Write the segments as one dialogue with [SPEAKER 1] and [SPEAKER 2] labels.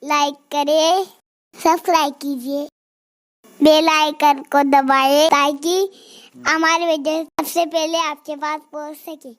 [SPEAKER 1] Like کریں، subscribe کیجیے، bell icon کو دبائیں تاکہ ہماری ویڈیو سب سے پہلے آپ کے پاس پہنچ سکے۔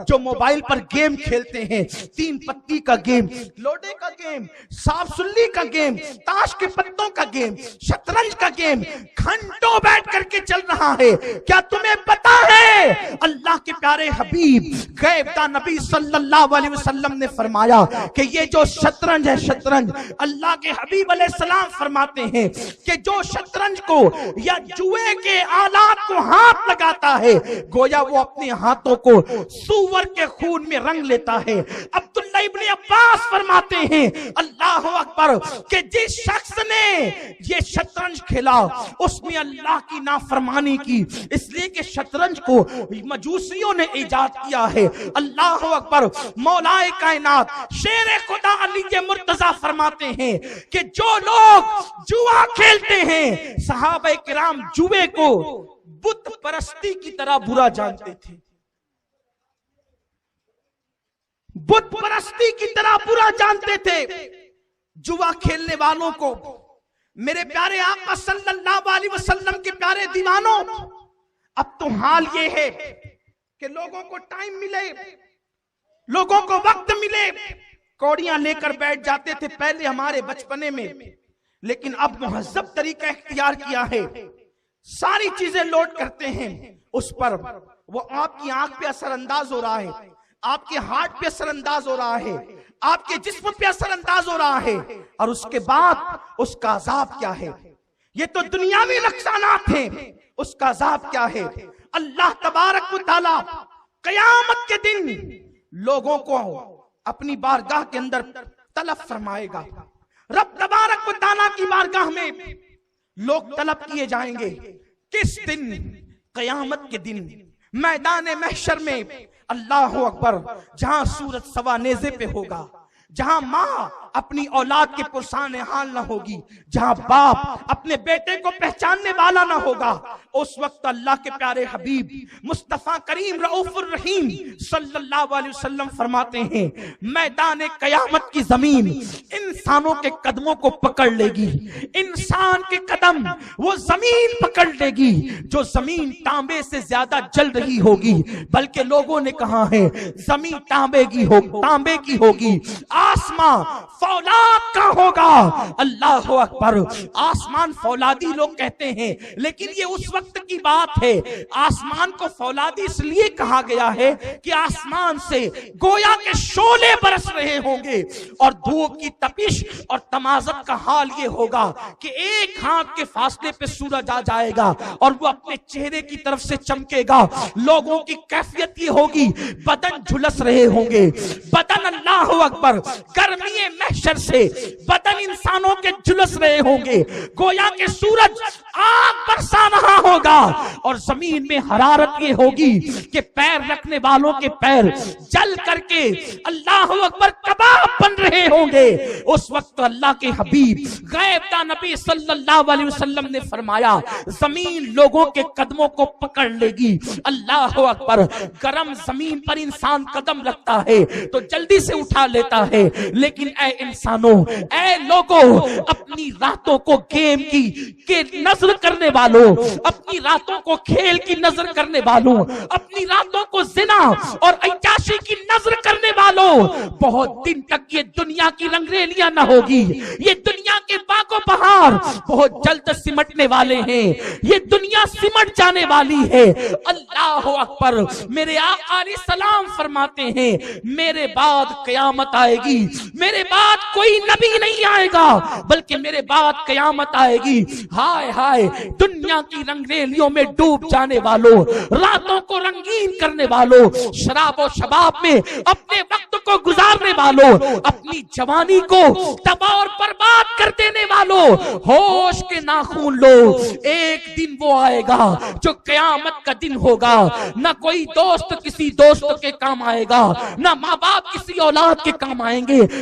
[SPEAKER 2] جو موبائل پر گیم کھیلتے ہیں، 3 پتی کا گیم، لوڈے کا گیم، سانپ سلی کا گیم، تاش کے پتوں کا گیم، شطرنج کا گیم گھنٹوں بیٹھ کر کے چل رہا ہے۔ کیا تمہیں پتا ہے اللہ کے پیارے حبیب غیب داں نبی صلی اللہ علیہ وسلم نے فرمایا کہ یہ جو شطرنج ہے، شطرنج، اللہ کے حبیب علیہ السلام فرماتے ہیں کہ جو شطرنج کو یا جوئے کے آلات کو ہاتھ لگاتا ہے، گویا وہ اپنے ہاتھوں کو سور کے خون میں رنگ لیتا ہے۔ عبداللہ ابن عباس فرماتے ہیں اللہ اکبر کہ جس شخص نے یہ شطرنج کھیلا اس نے اللہ کی نافرمانی کی، اس لیے کہ شطرنج کو مجوسیوں نے ایجاد کیا ہے۔ اللہ اکبر۔ مولا کائنات شیر خدا علی مرتضی فرماتے ہیں کہ جو لوگ جوا کھیلتے ہیں، صحابہ کرام جوے کو بت پرستی کی طرح برا جانتے تھے، بت پرستی کی طرح برا جانتے تھے۔ جوا کھیلنے والوں کو میرے پیارے آقا صلی اللہ علیہ وسلم کے پیارے دیوانوں، اب تو حال یہ ہے کہ لوگوں کو ٹائم ملے، لوگوں کو وقت ملے، کوڑیاں لے کر بیٹھ جاتے تھے پہلے ہمارے بچپنے میں، لیکن اب مہذب طریقہ اختیار کیا ہے، ساری چیزیں لوڈ کرتے ہیں اس پر، وہ آپ کی آنکھ پہ اثر انداز ہو رہا ہے، آپ کے ہارٹ پہ اثر انداز ہو رہا ہے، آپ کے جسم پہ اثر انداز ہو رہا ہے، اور اس کے بعد اس کا عذاب کیا ہے؟ یہ تو دنیاوی نقصانات ہیں، اس کا عذاب کیا ہے؟ اللہ تبارک و تعالی قیامت کے دن لوگوں کو اپنی بارگاہ کے اندر طلب فرمائے گا۔ رب تبارک و تعالی کی بارگاہ میں لوگ طلب کیے جائیں گے۔ کس دن؟ قیامت کے دن، میدان محشر میں۔ اللہ اکبر۔ جہاں سورج سوا نیزے پہ ہوگا، جہاں ماں اپنی اولاد کے پرسان حال نہ ہوگی، جہاں باپ اپنے بیٹے کو پہچاننے والا نہ ہوگا، اس وقت اللہ کے پیارے حبیب مصطفیٰ کریم رؤوف الرحیم صلی اللہ علیہ وسلم فرماتے ہیں میدان قیامت کی زمین انسانوں کے قدموں کو پکڑ لے گی، انسان کے قدم وہ زمین پکڑ لے گی، جو زمین تانبے سے زیادہ جل رہی ہوگی، بلکہ لوگوں نے کہا ہے زمین تانبے کی ہوگی، آسمان فولاد کا ہوگا۔ اللہ اکبر۔ آسمان فولادی لوگ کہتے ہیں، لیکن یہ اس وقت کی بات ہے۔ آسمان کو فولادی اس لیے کہا گیا ہے کہ آسمان سے گویا کے شعلے برس رہے ہوں گے، اور دھوپ کی تپش اور تمازت کا حال یہ ہوگا کہ ایک ہاتھ کے فاصلے پہ سورج آ جائے گا اور وہ اپنے چہرے کی طرف سے چمکے گا۔ لوگوں کی کیفیت یہ ہوگی، بدن جھلس رہے ہوں گے، بدن اللہ اکبر گرمی محشر سے بدن انسانوں کے جھلس رہے ہوں گے، گویا کہ سورج آگ برسا رہا ہوگا، اور زمین میں حرارت یہ ہوگی کہ پیر رکھنے والوں کے پیر جل کر کے اللہ اکبر کباب بن رہے ہوں گے۔ اس وقت اللہ کے حبیب غیب داں نبی صلی اللہ علیہ وسلم نے فرمایا زمین لوگوں کے قدموں کو پکڑ لے گی۔ اللہ اکبر۔ گرم زمین پر انسان قدم رکھتا ہے تو جلدی سے اٹھا لیتا ہے، لیکن اے انسانوں، اے لوگوں، اپنی راتوں کو گیم کی نظر کرنے والوں، اپنی راتوں کو کھیل کی نظر کرنے والوں، اپنی راتوں کو زنا اور عیاشی کی نظر کرنے والوں، بہت دن تک یہ دنیا کی رنگریلیاں نہ ہوگی، یہ دنیا کے باغ و بہار بہت جلد سمٹنے والے ہیں، یہ دنیا سمٹ جانے والی ہے۔ اللہ اکبر۔ میرے آقا علیہ السلام فرماتے ہیں میرے بعد قیامت آئے گی، میرے بعد کوئی نبی نہیں آئے گا، بلکہ میرے بعد قیامت آئے گی۔ ہائے ہائے، دنیا کی رنگریلیوں میں ڈوب جانے والوں، راتوں کو رنگین کرنے والوں، شراب و شباب میں اپنے وقت کو گزارنے والوں، اپنی جوانی کو تباہ اور برباد کر دینے والوں، ہوش کے ناخن لو۔ ایک دن وہ آئے گا جو قیامت کا دن ہوگا، نہ کوئی دوست کسی دوست کے کام آئے گا، نہ ماں باپ کسی اولاد کے کام آئیں گے،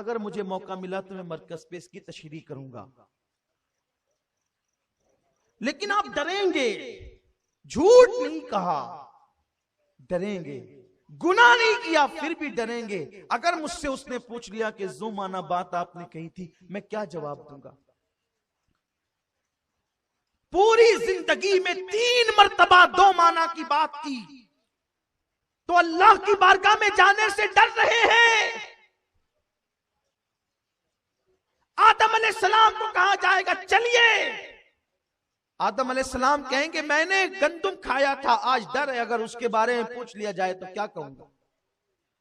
[SPEAKER 2] اگر مجھے موقع ملا تو میں مرکز پہ اس کی تشریح کروں گا. لیکن آپ ڈریں گے, جھوٹ نہیں کہا, ڈریں گے, گناہ نہیں کیا پھر بھی ڈریں گے. اگر مجھ سے اس نے پوچھ لیا کہ زو مانا بات آپ نے کہی تھی, میں کیا جواب دوں گا؟ پوری زندگی میں 3 مرتبہ 2 معنی کی بات کی تو اللہ کی بارگاہ میں جانے سے ڈر رہے ہیں. آدم علیہ السلام کو کہا جائے گا چلیے, آدم علیہ السلام کہیں گے میں نے گندم کھایا تھا, آج ڈر ہے اگر اس کے بارے میں پوچھ لیا جائے تو کیا کہوں گا.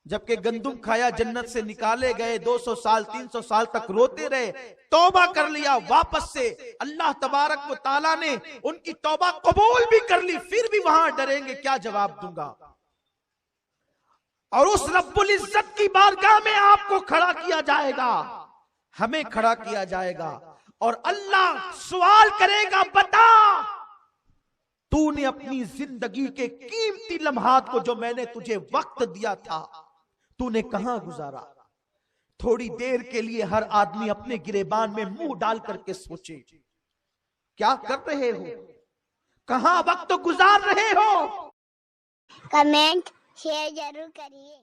[SPEAKER 2] جبکہ گندم کھایا, جنت سے نکالے گئے, 200 سال 300 سال تک روتے رہے, توبہ کر لیا واپس سے, اللہ تبارک و تعالیٰ نے ان کی توبہ قبول بھی کر لی, پھر بھی وہاں ڈریں گے کیا جواب دوں گا. اور اس رب العزت کی بارگاہ میں آپ کو کھڑا کیا جائے گا, ہمیں کھڑا کیا جائے گا, اور اللہ سوال کرے گا بتا تو نے اپنی زندگی کے قیمتی لمحات کو جو میں نے تجھے وقت دیا تھا تو نے کہاں گزارا. تھوڑی دیر کے لیے ہر آدمی اپنے گریبان میں منہ ڈال کر کے سوچے کیا کر رہے ہو, کہاں وقت گزار رہے ہو.
[SPEAKER 1] کمنٹ شیئر ضرور کریے.